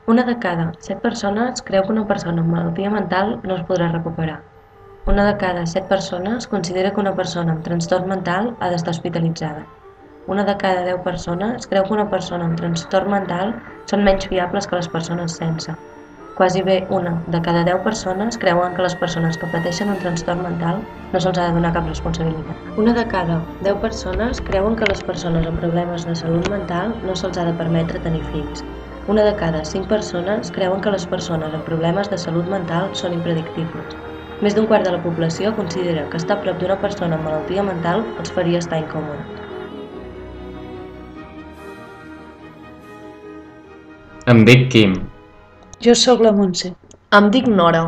Una de cada 7 persones creu que una persona amb malaltia mental no es podrà recuperar. Una de cada 7 persones considera que una persona amb trastorn mental ha d'estar hospitalitzada. Una de cada 10 persones creu que una persona amb trastorn mental són menys fiables que les persones sense. Quasi bé una de cada 10 persones creuen que les persones que pateixen un trastorn mental no se'ls ha de donar cap responsabilitat. Una de cada 10 persones creuen que les persones amb problemes de salut mental no se'ls ha de permetre tenir fills. Una de cada 5 persones creuen que les persones amb problemes de salut mental són impredictibles. Més d'un quart de la població considera que estar a prop d'una persona amb malaltia mental els faria estar incòmodes. Em dic Quim Jo sóc la Montse. Em dic Nora.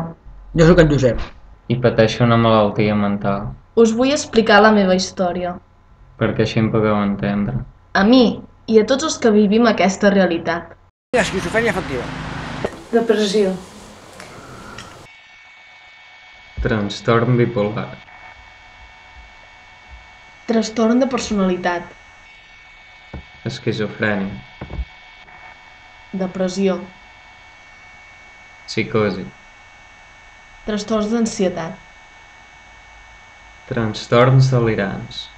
Jo sóc en Josep. i pateixo una malaltia mental, Us vull explicar la meva història. perquè així em pugueu entendre. A mi i a tots els que vivim aquesta realitat. Esquizofrènia afectiva. Depressió. Trastorn bipolar, Trastorn de personalitat. esquizofrènia, Depressió. psicosi, Trastorns d'ansietat. trastorns delirants,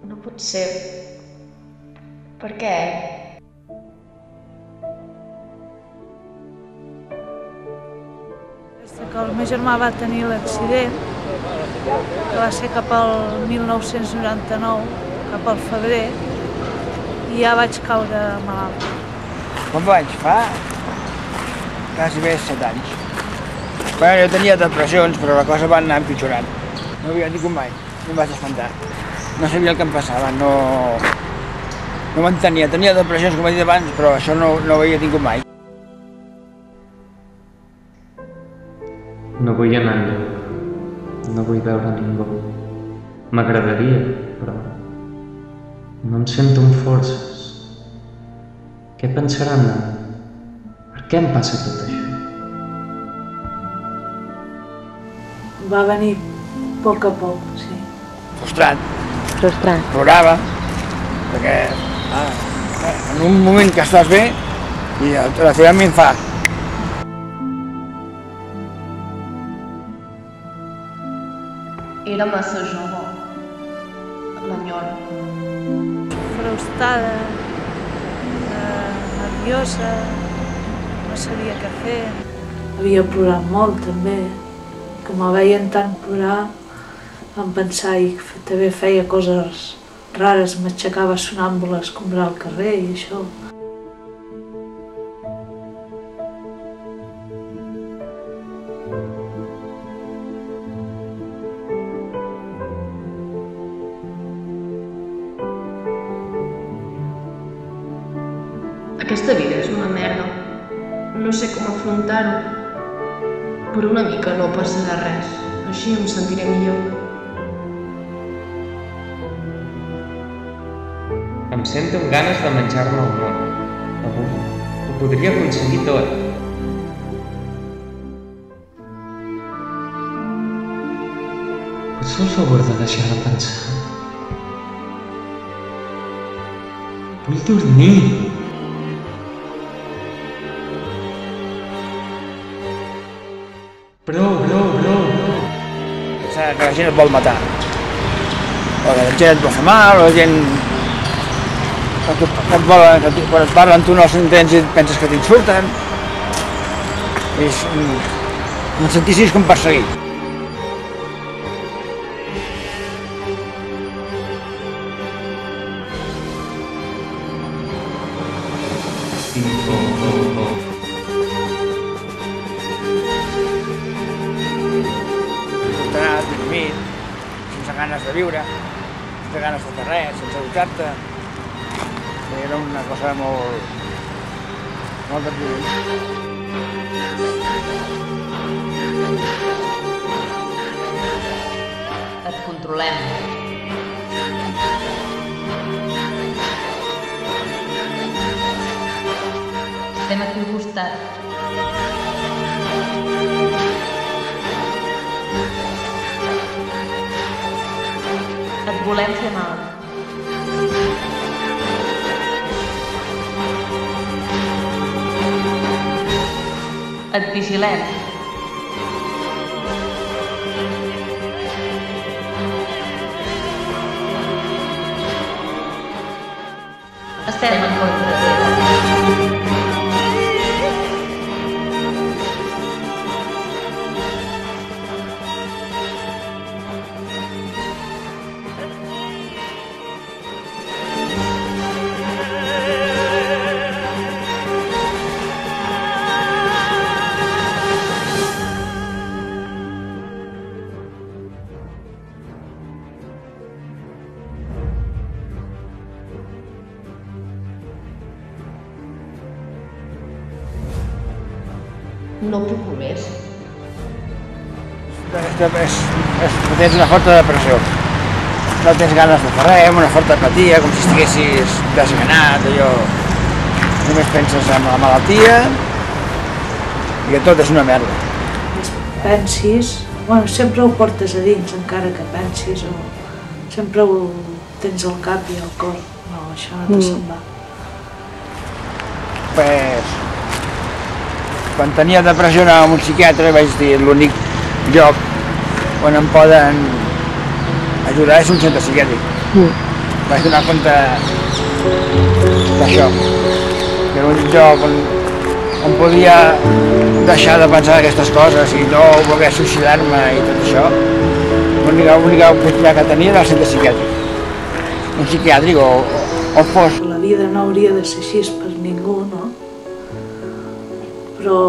No pot ser. Per què? Des que el meu germà va tenir l'accident, que va ser cap al 1999, cap al febrer, i ja vaig caure malalt. Com anys? Fa quasi bé 7 anys. Bueno, jo tenia depressions, però la cosa va anar empitjorant. No havia tingut mai, no em vaig espantar. No sabia el que em passava, no m'entenia. Tenia depressions, com he dit abans, però això no ho havia tingut mai. no vull anar enlloc, no vull veure ningú. M'agradaria, però no em sento amb forces. Què pensaran de mi? Per què em passa tot això? Va venir a poc, sí. Frustrat, Frustrant. plorava, perquè en un moment que estàs bé i la teva ment fa. Era massa jove. L'enyoro. Frustrada, nerviosa, no sabia què fer. Havia plorat molt, també. Que me veien tant plorar, vam pensar i també feia coses rares, m'aixecava sonàmbula a escombrar al carrer i això. Aquesta vida és una merda. No sé com afrontar-ho. Per una mica no passarà res. Així em sentiré millor. Em sento amb ganes de menjar-me el món. Avui ho podria aconseguir tot. Pots fer el favor de deixar de pensar? Vull dormir. Prou. Pensar que la gent et vol matar. O que la gent et vol fer mal, o la gent que et volen, que quan et parlen tu no els entens i penses que t'insulten. És em sentissis com perseguit. Tinc por. ganes de viure, sense ganes de fer res, sense dutxar-te. Era una cosa molt deprimente. Et controlem. Estem aquí al costat. Et volem fer mal. Et vigilem. Estem en contra teva. No puc més. Tens una forta depressió. No tens ganes de fer res, una forta apatia, com si estiguessis desganat, allò... Només penses en la malaltia i que tot és una merda. Pensis, bueno, sempre ho portes a dins, encara que pensis, o sempre ho tens al cap i al cor. No, això no te se'n va. Pues, quan tenia depressió anava amb un psiquiatre i vaig dir l'únic lloc on em poden ajudar és un centre psiquiàtric. Vaig donar compte d'això, que era l'únic lloc on podia deixar de pensar aquestes coses i no voler suïcidar-me i tot això. L'única oportunitat que tenia era el centre psiquiàtric. Un psiquiàtric o fos. La vida no hauria de ser així per ningú, no? Però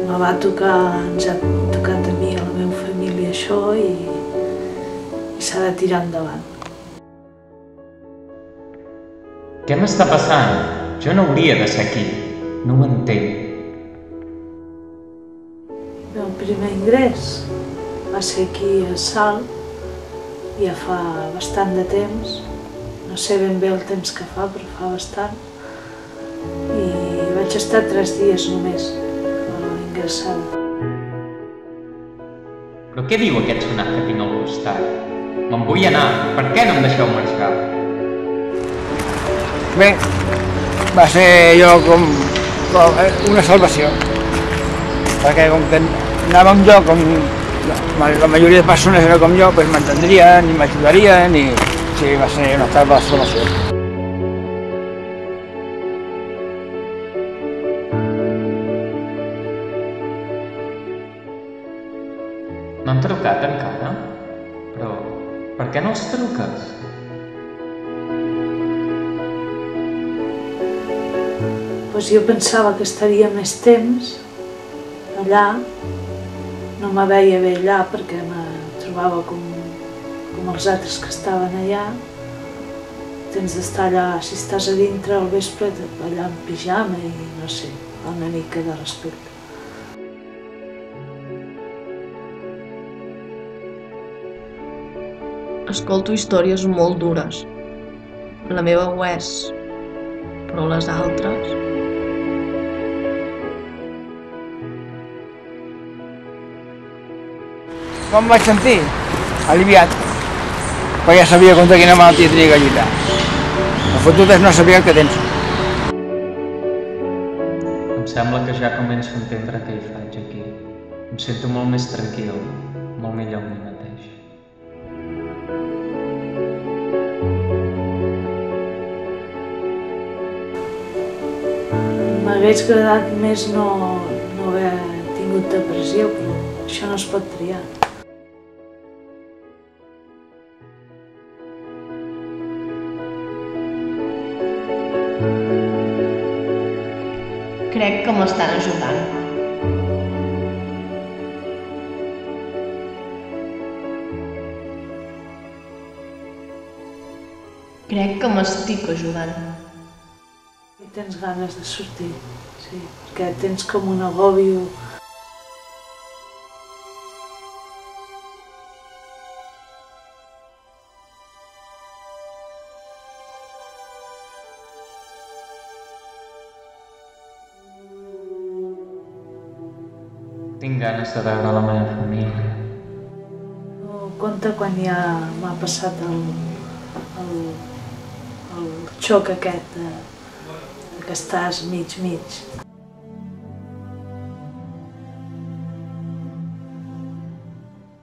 me va tocar, ens ha tocat a mi i a la meva família això i s'ha de tirar endavant. Què m'està passant? Jo no hauria de ser aquí. No ho entenc. El meu primer ingrés va ser aquí a Salt, ja fa bastant de temps. No sé ben bé el temps que fa, però fa bastant. I vaig estar 3 dies només ingressada. Però què diu aquest sonat que tinc al costat? Me'n vull anar. Per què no em deixeu marxar? Bé, va ser allò com una salvació. Perquè com que anava a un lloc on la majoria de persones era com jo, doncs m'entendrien i m'ajudarien i sí, va ser una salvació. No han trucat encara? Però per què no els truques? Doncs jo pensava que estaria més temps allà. No me veia bé allà perquè me trobava com els altres que estaven allà. Tens d'estar allà, si estàs a dintre al vespre, allà en pijama i no sé, una mica de respecte. Escolto històries molt dures. La meva ho és, però les altres... Com em vaig sentir? Aliviat. Però ja sabia contra quina malaltia tenia que lluitar. El fotut és no saber el que tens. Em sembla que ja començo a entendre què hi faig aquí. Em sento molt més tranquil, molt millor amb mi mateix. M'hagués agradat més no haver tingut depressió, però això no es pot triar. Crec que m'estan ajudant. Crec que m'estic ajudant. I tens ganes de sortir, sí, perquè tens com un agòbio. Tinc ganes de veure la meva família. Compte quan ja m'ha passat el xoc aquest que estàs mig.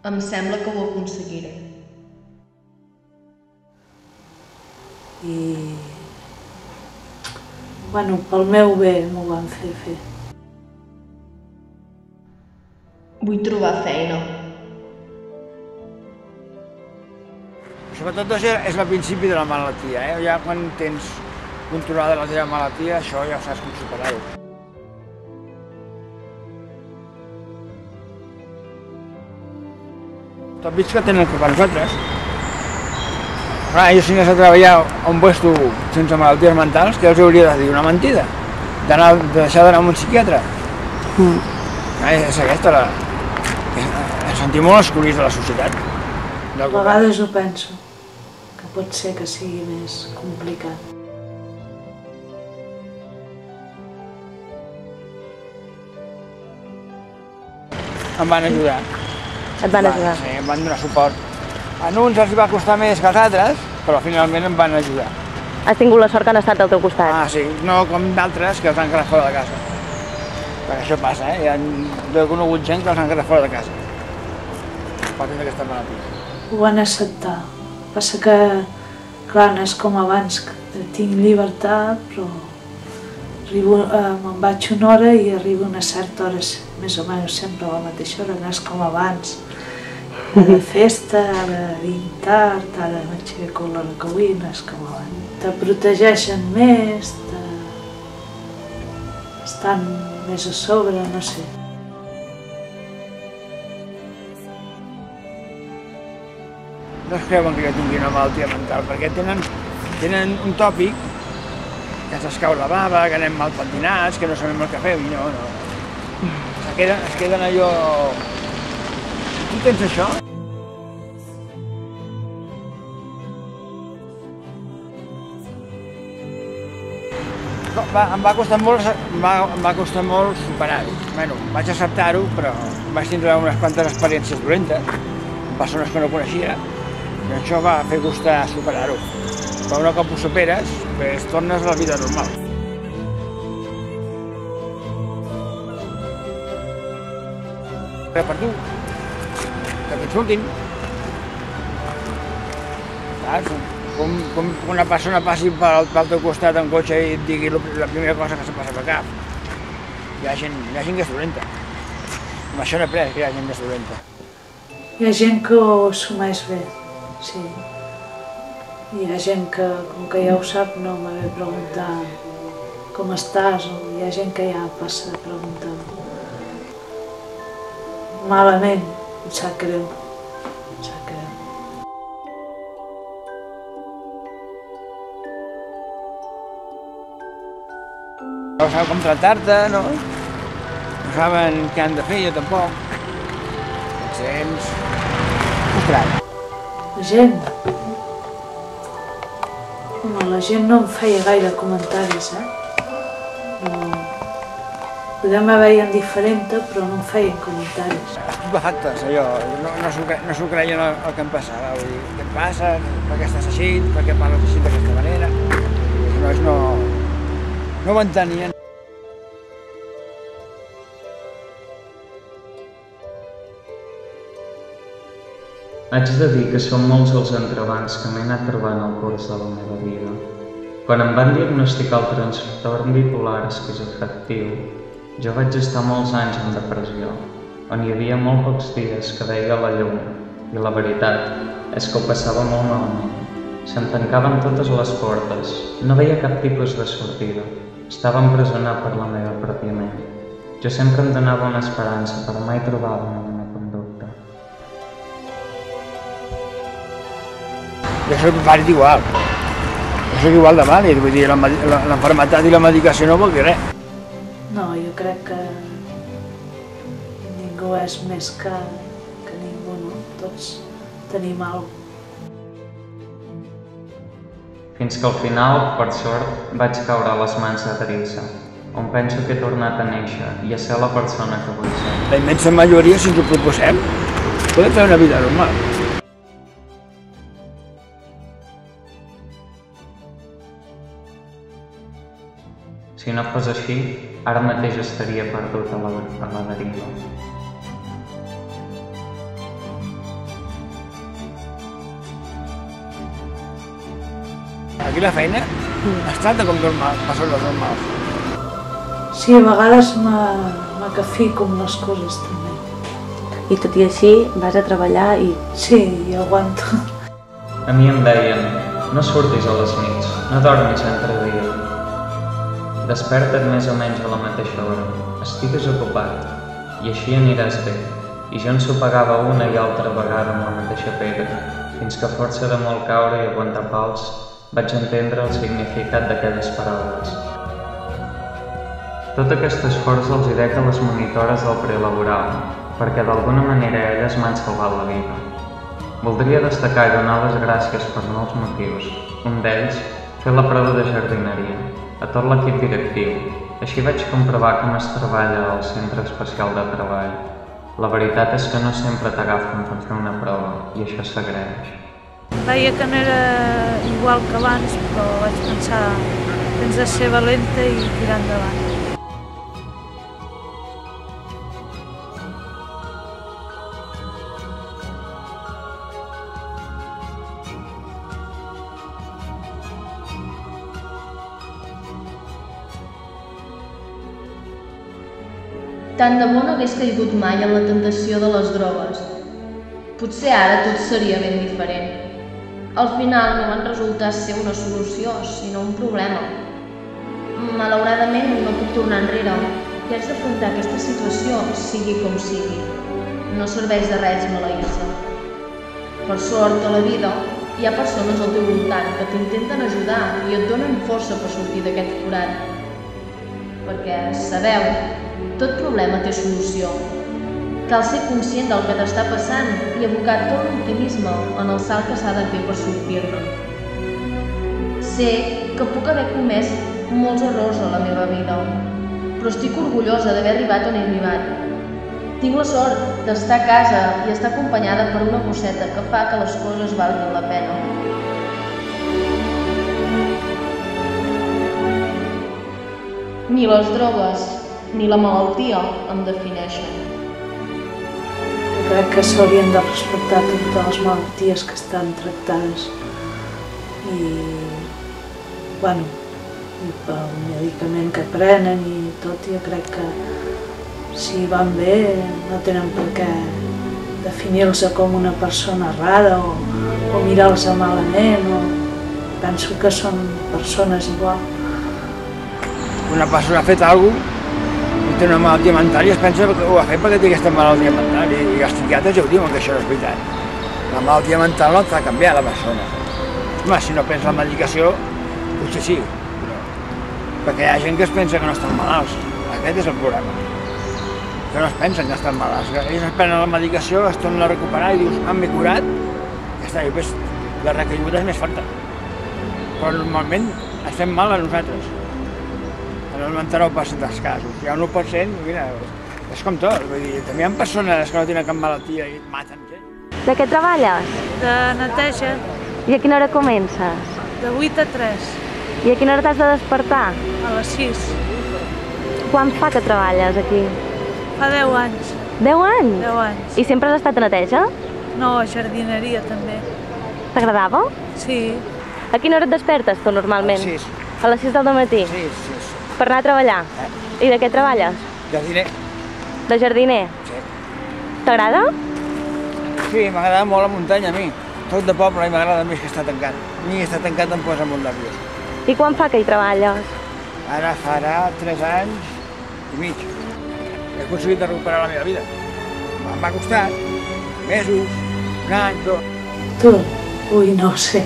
Em sembla que ho aconseguiré. I... bueno, pel meu bé m'ho van fer. Vull trobar feina. Sobretot és el principi de la malaltia, Ja quan tens controlada la teva malaltia, això ja saps com superar-ho. Tots bits que tenen per nosaltres. Clar, jo si anés a treballar a un puesto sense malalties mentals, què els hauria de dir? Una mentida? De deixar d'anar a un psiquiatre? És aquesta la... Em sentim molt excloïts de la societat. A vegades ho penso, que pot ser que sigui més complicat. Em van ajudar. Et van ajudar? Sí, em van donar suport. A uns els va costar més que als altres, però finalment em van ajudar. Has tingut la sort que han estat al teu costat? Sí, no com d'altres que els han quedat fora de casa. Perquè això passa, Jo he conegut gent que els han quedat fora de casa. Per tenir aquesta malaltia. Ho van acceptar. Passa que, clar, no és com abans, que tinc llibertat, però me'n vaig una hora i arribo una certa hora, més o menys sempre a la mateixa hora, no és com abans. Ara festa, ara vinc tard, ara m'aixeco a l'hora que vull, no és com abans. Te protegeixen més, estan més a sobre, no sé. No es creuen que jo tingui una malaltia mental, perquè tenen un tòpic que ens escau la bava, que anem mal pentinats, que no sabem el que fem, i no. Es queden allò... Tu tens això? Em va costar molt superar-ho. Bueno, vaig acceptar-ho, però vaig tindre unes quantes experiències dolentes, amb persones que no coneixia, i això va fer costar superar-ho. Però un cop ho superes, tornes a la vida normal. Per tu, que t'insultin. Saps? Com una persona passi pel teu costat en cotxe i et digui la primera cosa que se'n passa pel cap. Hi ha gent que és dolenta. Amb això n'he après, que hi ha gent que és dolenta. Hi ha gent que ho assumeix bé, sí. Hi ha gent que, com que ja ho sap, no m'ha de preguntar com estàs, o hi ha gent que ja passa a preguntar malament, em sap greu. No saben com tractar-te, no? No saben què han de fer, jo tampoc. Et sents frustrat. La gent? Home, la gent no em feia gaire comentaris, No... Podem haver indiferent, però no em feien comentaris. Estupefactes, allò. No s'ho creien el que em passava. Vull dir, què et passa? Per què estàs així? Per què parles així d'aquesta manera? Els nois no ho entenien. Haig de dir que són molts els entrebancs que m'he anat trobant al curs de la meva vida. Quan em van diagnosticar el trastorn bipolar esquizoafectiu, jo vaig estar molts anys en depressió, on hi havia molt pocs dies que veia la llum, i la veritat és que ho passava molt malament. Se'm tancaven totes les portes, no veia cap tipus de sortida, estava empresonat per la meva pròpia ment. Jo sempre em donava una esperança, però mai trobava una bona conducta. Jo soc un pare igual. soc igual de vàlid, vull dir, l'enfermetat i la medicació no vol dir res. No, jo crec que ningú és més que ningú, no? Tots tenim alguna cosa. Fins que al final, per sort, vaig caure a les mans de Teresa, on penso que he tornat a néixer i a ser la persona que vull ser. La immensa majoria, si ens ho proposem, podem fer una vida normal. Si no fos així, ara mateix estaria perdut a la deriva. Aquí la feina es tracta com persones normals. Sí, a vegades m'acafico amb les coses també. I tot i així vas a treballar i... Sí, i aguanto. A mi em deien, no surtis a les nits, no dormis entre dia. Desperta't més o menys a la mateixa hora, estigues ocupat, i així aniràs bé. I jo ensopegava una i altra vegada amb la mateixa pedra, fins que a força de molt caure i aguantar pals, vaig entendre el significat d'aquelles paraules. Tot aquest esforç els hi dec a les monitores del prelaboral, perquè d'alguna manera elles m'han salvat la vida. Voldria destacar i donar les gràcies per molts motius, un d'ells, fer la prova de jardineria, a tot l'equip directiu. Així vaig comprovar com es treballa al Centre Especial de Treball. La veritat és que no sempre t'agafen per fer una prova, i això s'agraeix. Veia que no era igual que abans, però vaig pensar que ens de ser valenta i tirar endavant. Tant de bo no hagués caigut mai en la tentació de les drogues. Potser ara tot seria ben diferent. Al final no van resultar ser una solució, sinó un problema. Malauradament no puc tornar enrere i haig d'afrontar aquesta situació, sigui com sigui. No serveix de res maleir-se. Per sort, a la vida, hi ha persones al teu voltant que t'intenten ajudar i et donen força per sortir d'aquest forat. Perquè, sabeu, tot problema té solució. Cal ser conscient del que t'està passant i abocar tot l'optimisme en el salt que s'ha de fer per sortir-ne. Sé que puc haver comès molts errors a la meva vida, però estic orgullosa d'haver arribat on he arribat. Tinc la sort d'estar a casa i estar acompanyada per una gosseta que fa que les coses valguin la pena. Ni les drogues ni la malaltia em defineixen. Jo crec que s'haurien de respectar totes les malalties que estan tractades i, bueno, i pel medicament que prenen i tot, jo crec que si van bé no tenen per què definir-se com una persona rara o mirar-los malament, penso que són persones igual. Una persona ha fet alguna cosa i té una malaltia mental i es pensa que ho ha fet perquè té aquesta malaltia mental i els psiquiatres ja ho diuen que això no és veritat. La malaltia mental no t'ha de canviar la persona. Home, si no prens la medicació, potser sí, perquè hi ha gent que es pensa que no estan malalts. Aquest és el problema. Que no es pensen que estan malalts. Ells es prenen la medicació, es tornen a recuperar i dius, m'he curat, ja està, i després la recaiguda és més forta. Però normalment estem mal a nosaltres. En el 99% dels casos. Hi ha un 1%, mira, és com tot. Vull dir, també hi ha persones que no tenen cap malaltia i maten gent. De què treballes? De neteja, I a quina hora comences? de 8 a 3, I a quina hora t'has de despertar? a les 6. Quan fa que treballes aquí? Fa 10 anys. 10 anys? 10 anys. I sempre has estat a neteja? No, a jardineria també. T'agradava? Sí, A quina hora et despertes tu normalment? A les 6. A les 6 del matí? Sí. Per anar a treballar? I de què treballes? Jardiner. De jardiner? Sí. T'agrada? Sí, m'agrada molt la muntanya a mi. Tot de poble i m'agrada més que està tancat. A mi estar tancat em posa molt nerviós. I quan fa que hi treballes? Ara farà 3 anys i mig. He aconseguit de recuperar la meva vida. M'ha costat mesos, un any, 2. tu, ui, no ho sé.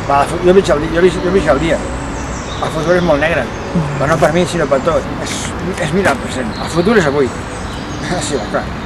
Va, jo veig el dia. El futur és molt negre, però no per mi, sinó per tot. És mirar el present. El futur és avui. Sí, clar.